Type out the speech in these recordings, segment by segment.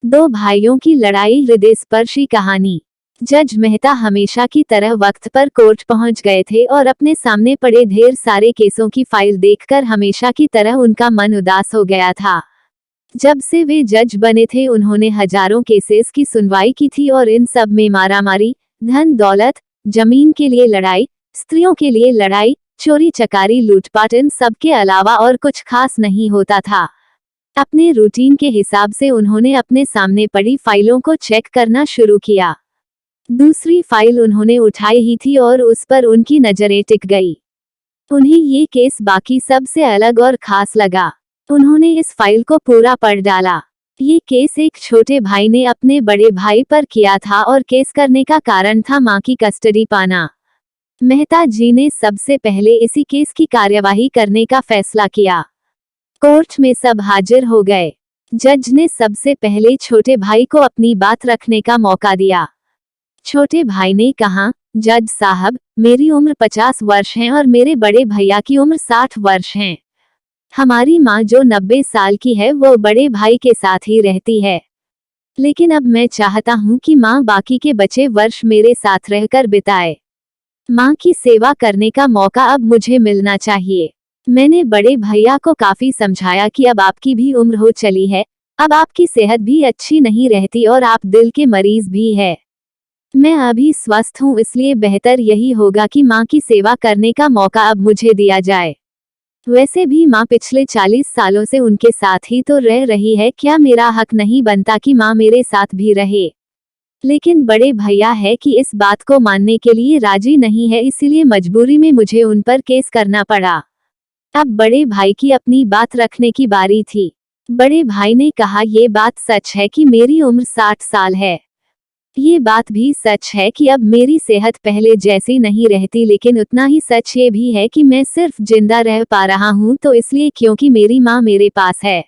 दो भाइयों की लड़ाई, हृदयस्पर्शी कहानी। जज मेहता हमेशा की तरह वक्त पर कोर्ट पहुंच गए थे और अपने सामने पड़े ढेर सारे केसों की फाइल देखकर हमेशा की तरह उनका मन उदास हो गया था। जब से वे जज बने थे उन्होंने हजारों केसेस की सुनवाई की थी और इन सब में मारामारी, धन दौलत, जमीन के लिए लड़ाई, स्त्रियों के लिए लड़ाई, चोरी चकारी, लूटपाट, इन सब के अलावा और कुछ खास नहीं होता था। अपने रूटीन के हिसाब से उन्होंने अपने सामने पड़ी फाइलों को चेक करना शुरू किया। दूसरी फाइल उन्होंने उठाई ही थी और उस पर उनकी नजरें टिक गई। उन्हें ये केस बाकी सब से अलग और खास लगा। उन्होंने इस फाइल को पूरा पढ़ डाला। ये केस एक छोटे भाई ने अपने बड़े भाई पर किया था और केस करने का कारण था मां की कस्टडी पाना। मेहता जी ने सबसे पहले इसी केस की कार्यवाही करने का फैसला किया। कोर्ट में सब हाजिर हो गए। जज ने सबसे पहले छोटे भाई को अपनी बात रखने का मौका दिया। छोटे भाई ने कहा, जज साहब, मेरी उम्र 50 वर्ष है और मेरे बड़े भैया की उम्र 60 वर्ष है। हमारी माँ जो 90 साल की है वो बड़े भाई के साथ ही रहती है। लेकिन अब मैं चाहता हूँ कि माँ बाकी के बचे वर्ष मेरे साथ रहकर बिताए। माँ की सेवा करने का मौका अब मुझे मिलना चाहिए। मैंने बड़े भैया को काफी समझाया कि अब आपकी भी उम्र हो चली है, अब आपकी सेहत भी अच्छी नहीं रहती और आप दिल के मरीज भी है। मैं अभी स्वस्थ हूँ, इसलिए बेहतर यही होगा कि माँ की सेवा करने का मौका अब मुझे दिया जाए। वैसे भी माँ पिछले 40 सालों से उनके साथ ही तो रह रही है, क्या मेरा हक नहीं बनता कि माँ मेरे साथ भी रहे? लेकिन बड़े भैया है कि इस बात को मानने के लिए राजी नहीं है, इसीलिए मजबूरी में मुझे उन पर केस करना पड़ा। अब बड़े भाई की अपनी बात रखने की बारी थी। बड़े भाई ने कहा, ये बात सच है कि मेरी उम्र 60 साल है। ये बात भी सच है कि अब मेरी सेहत पहले जैसी नहीं रहती, लेकिन उतना ही सच ये भी है कि मैं सिर्फ जिंदा रह पा रहा हूँ तो इसलिए क्योंकि मेरी माँ मेरे पास है।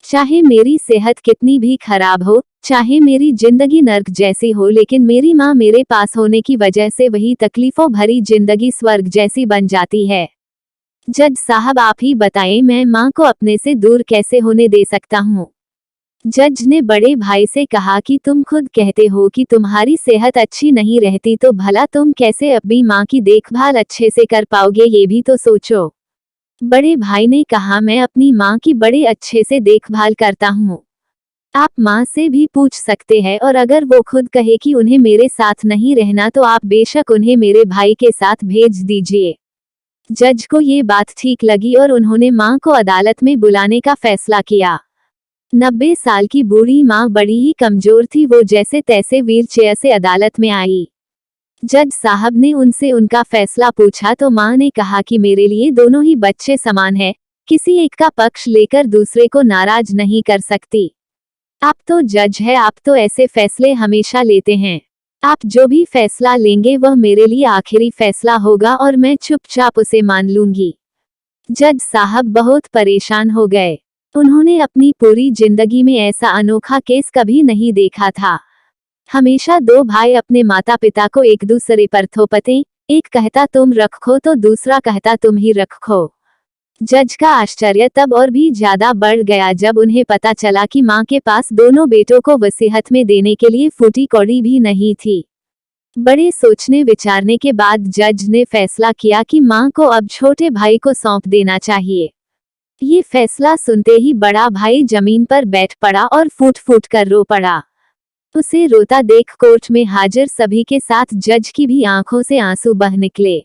चाहे मेरी सेहत कितनी भी खराब हो, चाहे मेरी जिंदगी नर्क जैसी हो, लेकिन मेरी माँ मेरे पास होने की वजह से वही तकलीफों भरी जिंदगी स्वर्ग जैसी बन जाती है। जज साहब, आप ही बताएं, मैं माँ को अपने से दूर कैसे होने दे सकता हूँ? जज ने बड़े भाई से कहा कि तुम खुद कहते हो कि तुम्हारी सेहत अच्छी नहीं रहती, तो भला तुम कैसे अपनी माँ की देखभाल अच्छे से कर पाओगे, ये भी तो सोचो। बड़े भाई ने कहा, मैं अपनी माँ की बड़े अच्छे से देखभाल करता हूँ। आप माँ से भी पूछ सकते हैं और अगर वो खुद कहे कि उन्हें मेरे साथ नहीं रहना तो आप बेशक उन्हें मेरे भाई के साथ भेज दीजिए। जज को ये बात ठीक लगी और उन्होंने माँ को अदालत में बुलाने का फैसला किया। 90 साल की बूढ़ी माँ बड़ी ही कमजोर थी, वो जैसे तैसे व्हीलचेयर से अदालत में आई। जज साहब ने उनसे उनका फैसला पूछा तो माँ ने कहा कि मेरे लिए दोनों ही बच्चे समान हैं, किसी एक का पक्ष लेकर दूसरे को नाराज नहीं कर सकती। आप तो जज है, आप तो ऐसे फैसले हमेशा लेते हैं। आप जो भी फैसला लेंगे वह मेरे लिए आखिरी फैसला होगा और मैं चुपचाप उसे मान लूंगी। जज साहब बहुत परेशान हो गए। उन्होंने अपनी पूरी जिंदगी में ऐसा अनोखा केस कभी नहीं देखा था। हमेशा दो भाई अपने माता पिता को एक दूसरे पर थोपते, एक कहता तुम रखो तो दूसरा कहता तुम ही रखो। जज का आश्चर्य तब और भी ज्यादा बढ़ गया जब उन्हें पता चला कि माँ के पास दोनों बेटों को वसीयत में देने के लिए फूटी कौड़ी भी नहीं थी। बड़े सोचने विचारने के बाद जज ने फैसला किया कि माँ को अब छोटे भाई को सौंप देना चाहिए। ये फैसला सुनते ही बड़ा भाई जमीन पर बैठ पड़ा और फूट फूट कर रो पड़ा। उसे रोता देख कोर्ट में हाजिर सभी के साथ जज की भी आंखों से आंसू बह निकले।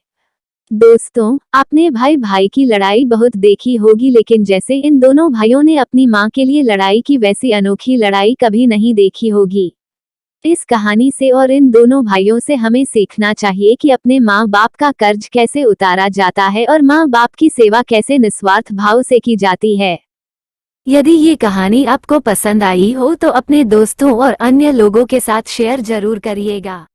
दोस्तों, आपने भाई भाई की लड़ाई बहुत देखी होगी, लेकिन जैसे इन दोनों भाइयों ने अपनी माँ के लिए लड़ाई की वैसी अनोखी लड़ाई कभी नहीं देखी होगी। इस कहानी से और इन दोनों भाइयों से हमें सीखना चाहिए कि अपने माँ बाप का कर्ज कैसे उतारा जाता है और माँ बाप की सेवा कैसे निस्वार्थ भाव से की जाती है। यदि ये कहानी आपको पसंद आई हो तो अपने दोस्तों और अन्य लोगों के साथ शेयर जरूर करिएगा।